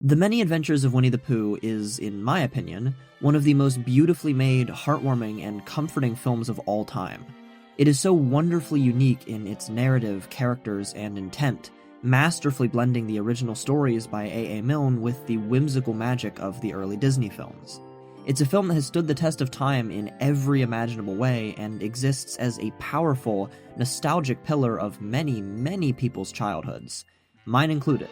The Many Adventures of Winnie the Pooh is, in my opinion, one of the most beautifully made, heartwarming, and comforting films of all time. It is so wonderfully unique in its narrative, characters, and intent, masterfully blending the original stories by A. Milne with the whimsical magic of the early Disney films. It's a film that has stood the test of time in every imaginable way and exists as a powerful, nostalgic pillar of many, many people's childhoods, mine included.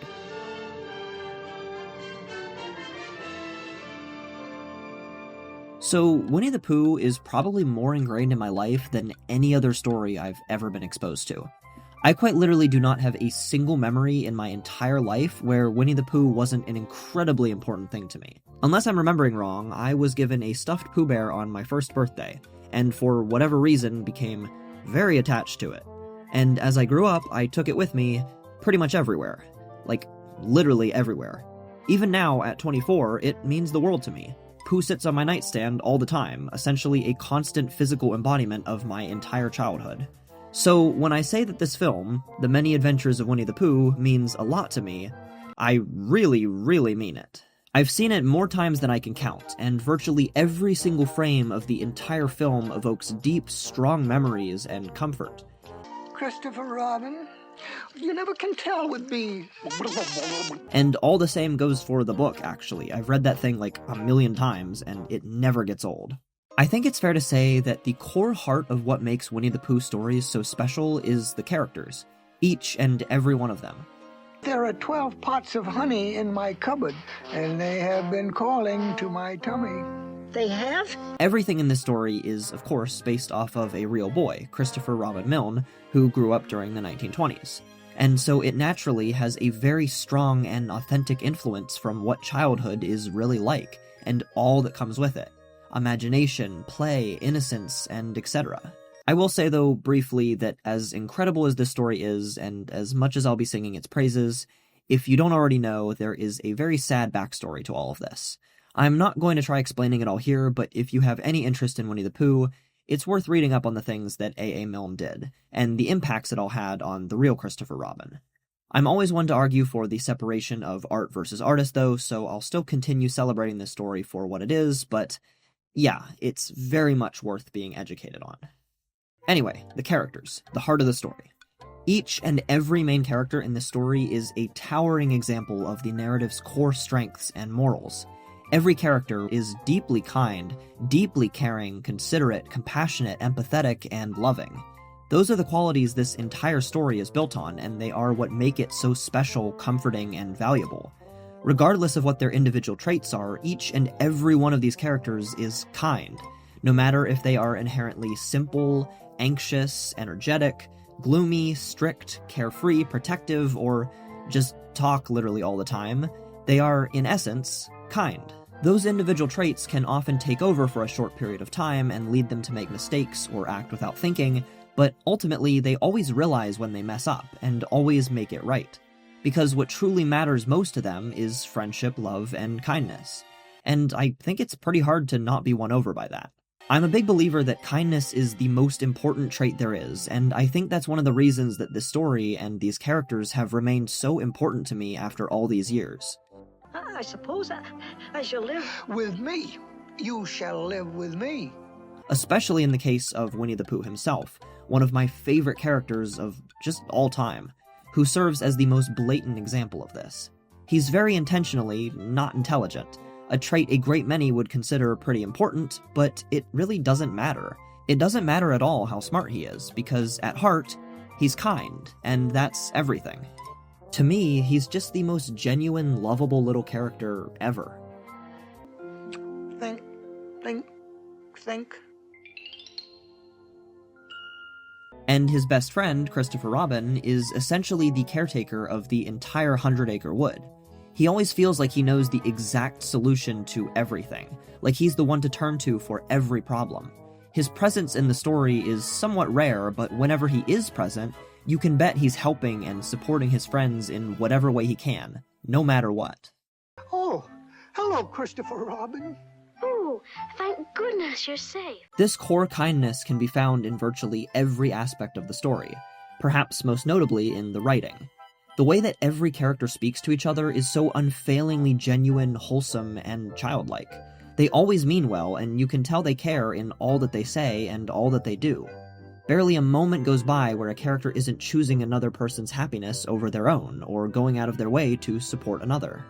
So, Winnie the Pooh is probably more ingrained in my life than any other story I've ever been exposed to. I quite literally do not have a single memory in my entire life where Winnie the Pooh wasn't an incredibly important thing to me. Unless I'm remembering wrong, I was given a stuffed Pooh Bear on my first birthday, and for whatever reason became very attached to it. And as I grew up, I took it with me pretty much everywhere. Like, literally everywhere. Even now, at 24, it means the world to me. Pooh sits on my nightstand all the time, essentially a constant physical embodiment of my entire childhood. So when I say that this film, The Many Adventures of Winnie the Pooh, means a lot to me, I really, really mean it. I've seen it more times than I can count, and virtually every single frame of the entire film evokes deep, strong memories and comfort. Christopher Robin, you never can tell with me. And all the same goes for the book, actually. I've read that thing like a million times, and it never gets old. I think it's fair to say that the core heart of what makes Winnie the Pooh stories so special is the characters, each and every one of them. There are 12 pots of honey in my cupboard, and they have been calling to my tummy. They have? Everything in this story is, of course, based off of a real boy, Christopher Robin Milne, who grew up during the 1920s. And so it naturally has a very strong and authentic influence from what childhood is really like, and all that comes with it. Imagination, play, innocence, and etc. I will say, though, briefly, that as incredible as this story is, and as much as I'll be singing its praises, if you don't already know, there is a very sad backstory to all of this. I'm not going to try explaining it all here, but if you have any interest in Winnie the Pooh, it's worth reading up on the things that A. Milne did, and the impacts it all had on the real Christopher Robin. I'm always one to argue for the separation of art versus artist, though, so I'll still continue celebrating this story for what it is, but yeah, it's very much worth being educated on. Anyway, the characters, the heart of the story. Each and every main character in this story is a towering example of the narrative's core strengths and morals. Every character is deeply kind, deeply caring, considerate, compassionate, empathetic, and loving. Those are the qualities this entire story is built on, and they are what make it so special, comforting, and valuable. Regardless of what their individual traits are, each and every one of these characters is kind, no matter if they are inherently simple, anxious, energetic, gloomy, strict, carefree, protective, or just talk literally all the time. They are, in essence, kind. Those individual traits can often take over for a short period of time and lead them to make mistakes or act without thinking, but ultimately they always realize when they mess up and always make it right. Because what truly matters most to them is friendship, love, and kindness. And I think it's pretty hard to not be won over by that. I'm a big believer that kindness is the most important trait there is, and I think that's one of the reasons that this story and these characters have remained so important to me after all these years. I suppose I shall live with me. You shall live with me. Especially in the case of Winnie the Pooh himself, one of my favorite characters of just all time, who serves as the most blatant example of this. He's very intentionally not intelligent, a trait a great many would consider pretty important, but it really doesn't matter. It doesn't matter at all how smart he is, because at heart, he's kind, and that's everything. To me, he's just the most genuine, lovable little character ever. Think. And his best friend, Christopher Robin, is essentially the caretaker of the entire 100-acre wood. He always feels like he knows the exact solution to everything, like he's the one to turn to for every problem. His presence in the story is somewhat rare, but whenever he is present, you can bet he's helping and supporting his friends in whatever way he can, no matter what. Oh, hello, Christopher Robin. Oh, thank goodness you're safe. This core kindness can be found in virtually every aspect of the story, perhaps most notably in the writing. The way that every character speaks to each other is so unfailingly genuine, wholesome, and childlike. They always mean well, and you can tell they care in all that they say and all that they do. Barely a moment goes by where a character isn't choosing another person's happiness over their own, or going out of their way to support another.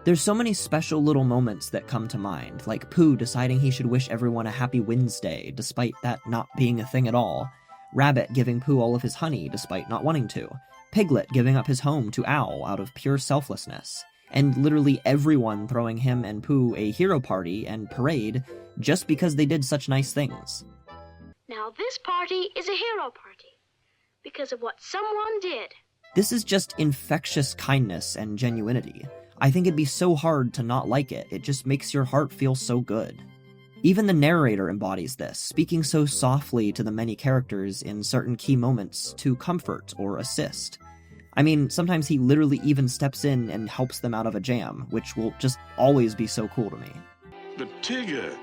There's so many special little moments that come to mind, like Pooh deciding he should wish everyone a happy Wednesday, despite that not being a thing at all. Rabbit giving Pooh all of his honey, despite not wanting to. Piglet giving up his home to Owl out of pure selflessness. And literally everyone throwing him and Pooh a hero party and parade just because they did such nice things. Now this party is a hero party because of what someone did. This is just infectious kindness and genuinity. I think it'd be so hard to not like it. It just makes your heart feel so good. Even the narrator embodies this, speaking so softly to the many characters in certain key moments to comfort or assist. I mean, sometimes he literally even steps in and helps them out of a jam, which will just always be so cool to me. But Tigger,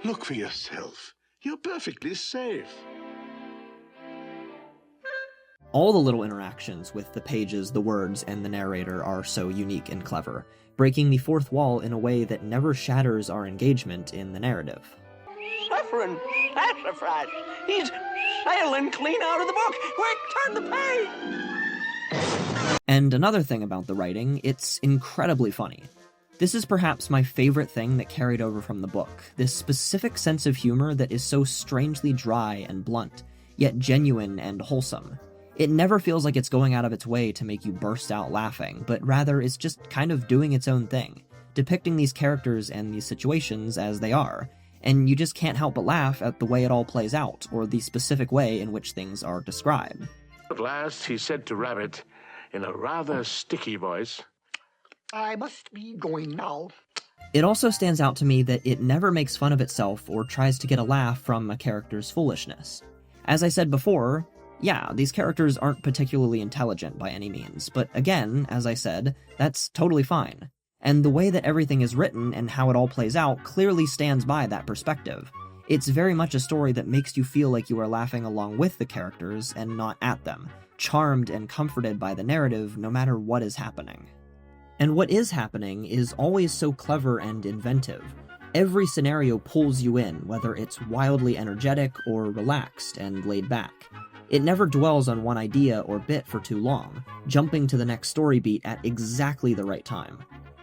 look for yourself. You're perfectly safe. All the little interactions with the pages, the words, and the narrator are so unique and clever, breaking the fourth wall in a way that never shatters our engagement in the narrative. Suffering sassafras. He's sailing clean out of the book. Quick, turn the page. And another thing about the writing, it's incredibly funny. This is perhaps my favorite thing that carried over from the book, this specific sense of humor that is so strangely dry and blunt, yet genuine and wholesome. It never feels like it's going out of its way to make you burst out laughing, but rather is just kind of doing its own thing, depicting these characters and these situations as they are, and you just can't help but laugh at the way it all plays out, or the specific way in which things are described. At last, he said to Rabbit, in a rather sticky voice, I must be going now. It also stands out to me that it never makes fun of itself or tries to get a laugh from a character's foolishness. As I said before, yeah, these characters aren't particularly intelligent by any means, but again, as I said, that's totally fine. And the way that everything is written and how it all plays out clearly stands by that perspective. It's very much a story that makes you feel like you are laughing along with the characters and not at them, charmed and comforted by the narrative no matter what is happening. And what is happening is always so clever and inventive. Every scenario pulls you in, whether it's wildly energetic or relaxed and laid back. It never dwells on one idea or bit for too long, jumping to the next story beat at exactly the right time.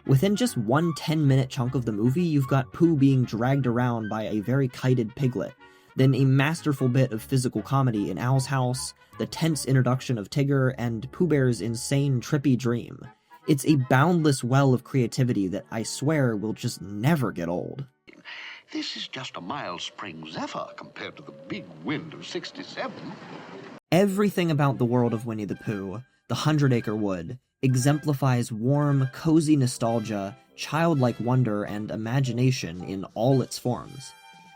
Within just one 10-minute chunk of the movie, you've got Pooh being dragged around by a very kited piglet, then a masterful bit of physical comedy in Owl's house, the tense introduction of Tigger, and Pooh Bear's insane trippy dream. It's a boundless well of creativity that I swear will just never get old. This is just a mild spring zephyr compared to the big wind of 67. Everything about the world of Winnie the Pooh, the 100-Acre Wood, exemplifies warm, cozy nostalgia, childlike wonder, and imagination in all its forms.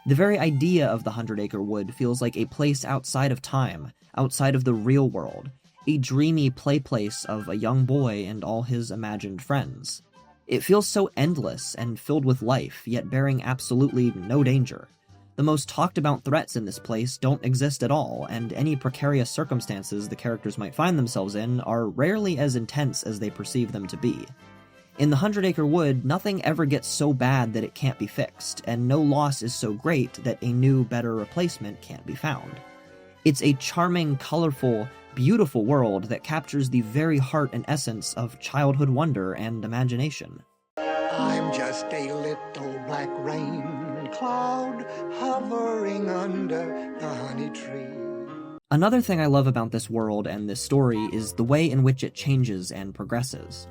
The very idea of the 100-Acre Wood feels like a place outside of time, outside of the real world, a dreamy play place of a young boy and all his imagined friends. It feels so endless and filled with life, yet bearing absolutely no danger. The most talked about threats in this place don't exist at all, and any precarious circumstances the characters might find themselves in are rarely as intense as they perceive them to be. In the 100-Acre Wood, nothing ever gets so bad that it can't be fixed, and no loss is so great that a new, better replacement can't be found. It's a charming, colorful, beautiful world that captures the very heart and essence of childhood wonder and imagination. I'm just a little black rain cloud hovering under the honey tree. Another thing I love about this world and this story is the way in which it changes and progresses.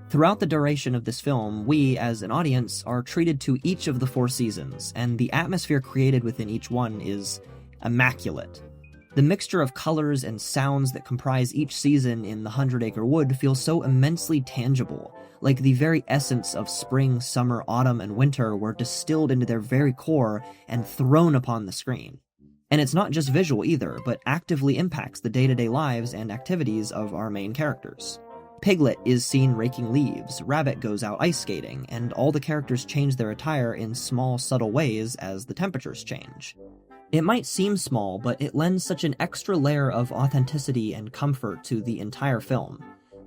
Throughout the duration of this film, we, as an audience, are treated to each of the 4 seasons, and the atmosphere created within each one is immaculate. The mixture of colors and sounds that comprise each season in the 100-Acre Wood feels so immensely tangible, like the very essence of spring, summer, autumn, and winter were distilled into their very core and thrown upon the screen. And it's not just visual either, but actively impacts the day-to-day lives and activities of our main characters. Piglet is seen raking leaves, Rabbit goes out ice skating, and all the characters change their attire in small, subtle ways as the temperatures change. It might seem small, but it lends such an extra layer of authenticity and comfort to the entire film.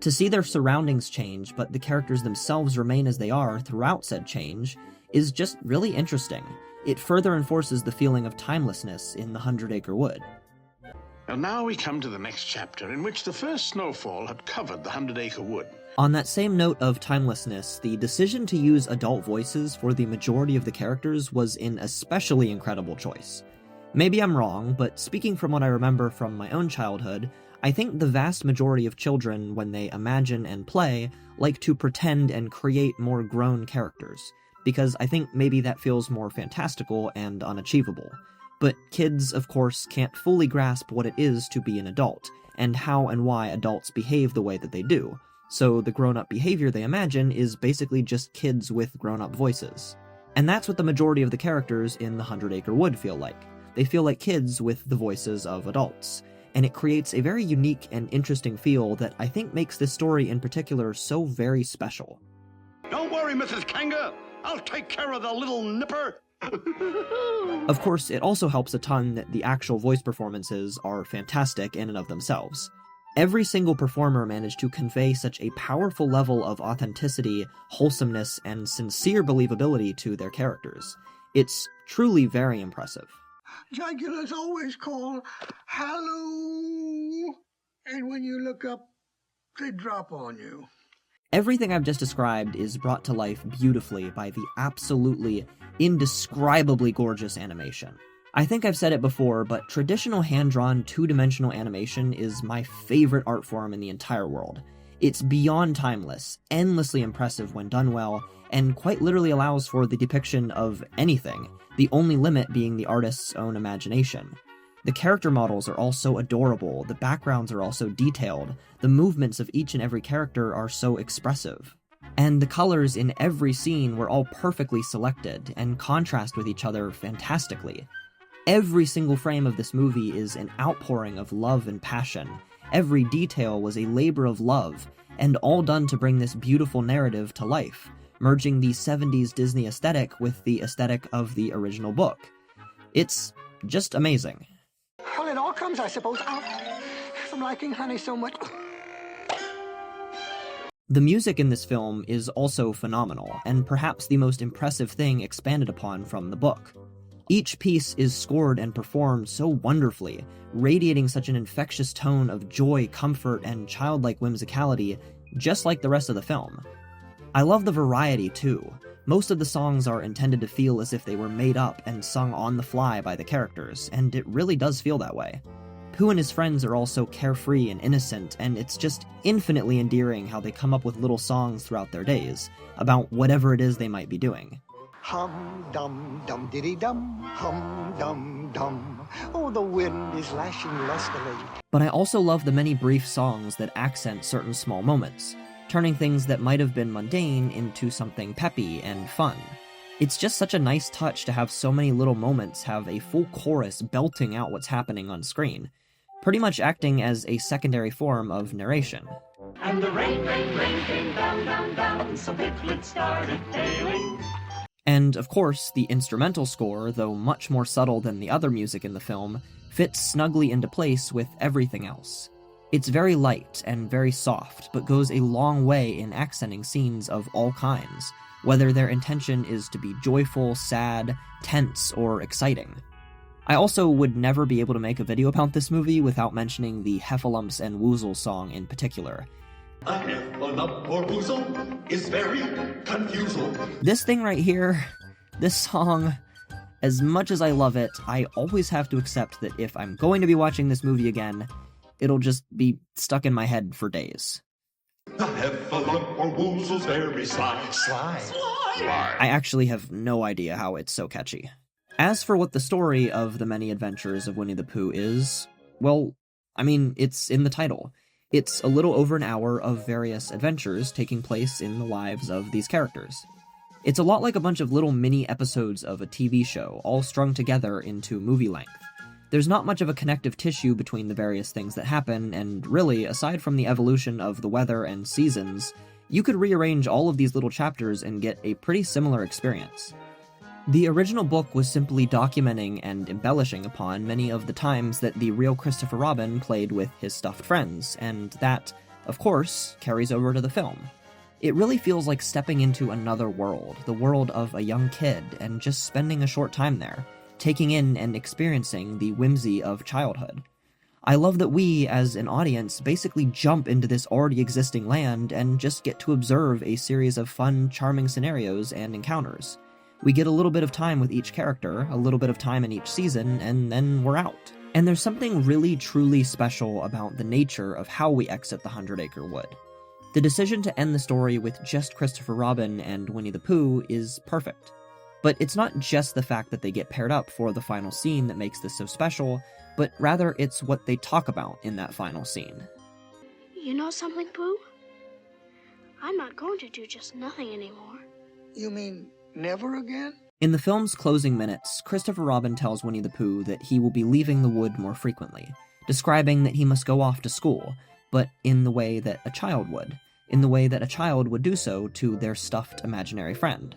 To see their surroundings change, but the characters themselves remain as they are throughout said change, is just really interesting. It further enforces the feeling of timelessness in the 100-Acre Wood. And now we come to the next chapter, in which the first snowfall had covered the 100-Acre Wood. On that same note of timelessness, the decision to use adult voices for the majority of the characters was an especially incredible choice. Maybe I'm wrong, but speaking from what I remember from my own childhood, I think the vast majority of children, when they imagine and play, like to pretend and create more grown characters, because I think maybe that feels more fantastical and unachievable. But kids, of course, can't fully grasp what it is to be an adult, and how and why adults behave the way that they do, so the grown-up behavior they imagine is basically just kids with grown-up voices. And that's what the majority of the characters in the 100-Acre Wood feel like. They feel like kids with the voices of adults, and it creates a very unique and interesting feel that I think makes this story in particular so very special. Don't worry, Mrs. Kanga. I'll take care of the little nipper. Of course, it also helps a ton that the actual voice performances are fantastic in and of themselves. Every single performer managed to convey such a powerful level of authenticity, wholesomeness, and sincere believability to their characters. It's truly very impressive. Jaguars always call, "Hello," and when you look up, they drop on you. Everything I've just described is brought to life beautifully by the absolutely, indescribably gorgeous animation. I think I've said it before, but traditional hand-drawn, two-dimensional animation is my favorite art form in the entire world. It's beyond timeless, endlessly impressive when done well, and quite literally allows for the depiction of anything, the only limit being the artist's own imagination. The character models are all so adorable, the backgrounds are all so detailed, the movements of each and every character are so expressive. And the colors in every scene were all perfectly selected, and contrast with each other fantastically. Every single frame of this movie is an outpouring of love and passion. Every detail was a labor of love, and all done to bring this beautiful narrative to life, merging the 70s Disney aesthetic with the aesthetic of the original book. It's just amazing. Well, it all comes, I suppose, out from liking honey so much. The music in this film is also phenomenal, and perhaps the most impressive thing expanded upon from the book. Each piece is scored and performed so wonderfully, radiating such an infectious tone of joy, comfort, and childlike whimsicality, just like the rest of the film. I love the variety, too. Most of the songs are intended to feel as if they were made up and sung on the fly by the characters, and it really does feel that way. Pooh and his friends are all so carefree and innocent, and it's just infinitely endearing how they come up with little songs throughout their days, about whatever it is they might be doing. Hum dum dum diddy dum, hum dum dum. Oh, the wind is lashing lustily. But I also love the many brief songs that accent certain small moments, turning things that might have been mundane into something peppy and fun. It's just such a nice touch to have so many little moments have a full chorus belting out what's happening on screen, pretty much acting as a secondary form of narration. And the rain came down, down, down, so Piglet started tailing. And, of course, the instrumental score, though much more subtle than the other music in the film, fits snugly into place with everything else. It's very light and very soft, but goes a long way in accenting scenes of all kinds, whether their intention is to be joyful, sad, tense, or exciting. I also would never be able to make a video about this movie without mentioning the Heffalumps and Woozle song in particular. A heffalump or woozle is very confusal. This thing right here, this song, as much as I love it, I always have to accept that if I'm going to be watching this movie again, it'll just be stuck in my head for days. A heffalump or woozle's very sly. I actually have no idea how it's so catchy. As for what the story of The Many Adventures of Winnie the Pooh is, well, I mean, it's in the title. It's a little over an hour of various adventures taking place in the lives of these characters. It's a lot like a bunch of little mini episodes of a TV show, all strung together into movie length. There's not much of a connective tissue between the various things that happen, and really, aside from the evolution of the weather and seasons, you could rearrange all of these little chapters and get a pretty similar experience. The original book was simply documenting and embellishing upon many of the times that the real Christopher Robin played with his stuffed friends, and that, of course, carries over to the film. It really feels like stepping into another world, the world of a young kid, and just spending a short time there, taking in and experiencing the whimsy of childhood. I love that we, as an audience, basically jump into this already existing land and just get to observe a series of fun, charming scenarios and encounters. We get a little bit of time with each character, a little bit of time in each season, and then we're out. And there's something really truly special about the nature of how we exit the 100-Acre Wood. The decision to end the story with just Christopher Robin and Winnie the Pooh is perfect. But it's not just the fact that they get paired up for the final scene that makes this so special, but rather it's what they talk about in that final scene. You know something, Pooh? I'm not going to do just nothing anymore. You mean never again? In the film's closing minutes, Christopher Robin tells Winnie the Pooh that he will be leaving the wood more frequently, describing that he must go off to school, but in the way that a child would, in the way that a child would do so to their stuffed imaginary friend.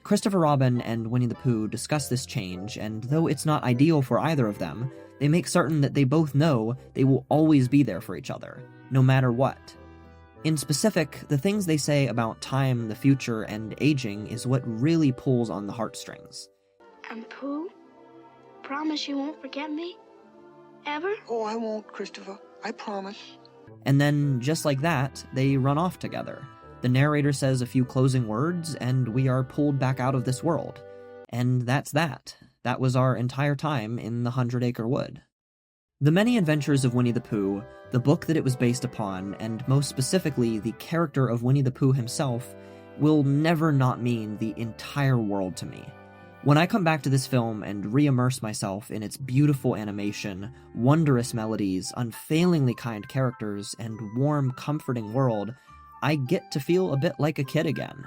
Christopher Robin and Winnie the Pooh discuss this change, and though it's not ideal for either of them, they make certain that they both know they will always be there for each other, no matter what. In specific, the things they say about time, the future, and aging is what really pulls on the heartstrings. And Pooh, promise you won't forget me? Ever? Oh, I won't, Christopher. I promise. And then, just like that, they run off together. The narrator says a few closing words, and we are pulled back out of this world. And that's that. That was our entire time in the 100-Acre Wood. The Many Adventures of Winnie the Pooh, the book that it was based upon, and most specifically the character of Winnie the Pooh himself, will never not mean the entire world to me. When I come back to this film and re-immerse myself in its beautiful animation, wondrous melodies, unfailingly kind characters, and warm, comforting world, I get to feel a bit like a kid again.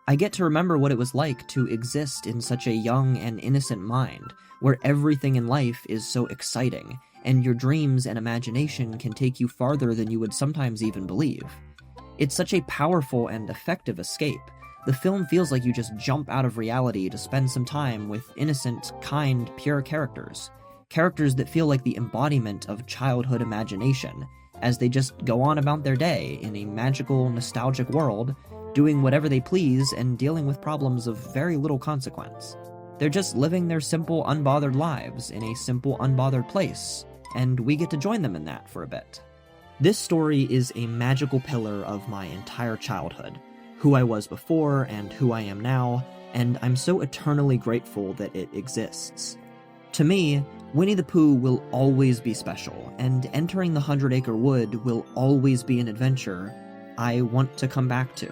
I get to remember what it was like to exist in such a young and innocent mind, where everything in life is so exciting, and your dreams and imagination can take you farther than you would sometimes even believe. It's such a powerful and effective escape. The film feels like you just jump out of reality to spend some time with innocent, kind, pure characters. Characters that feel like the embodiment of childhood imagination, as they just go on about their day in a magical, nostalgic world, doing whatever they please and dealing with problems of very little consequence. They're just living their simple, unbothered lives in a simple, unbothered place, and we get to join them in that for a bit. This story is a magical pillar of my entire childhood, who I was before and who I am now, and I'm so eternally grateful that it exists. To me, Winnie the Pooh will always be special, and entering the 100-Acre Wood will always be an adventure I want to come back to.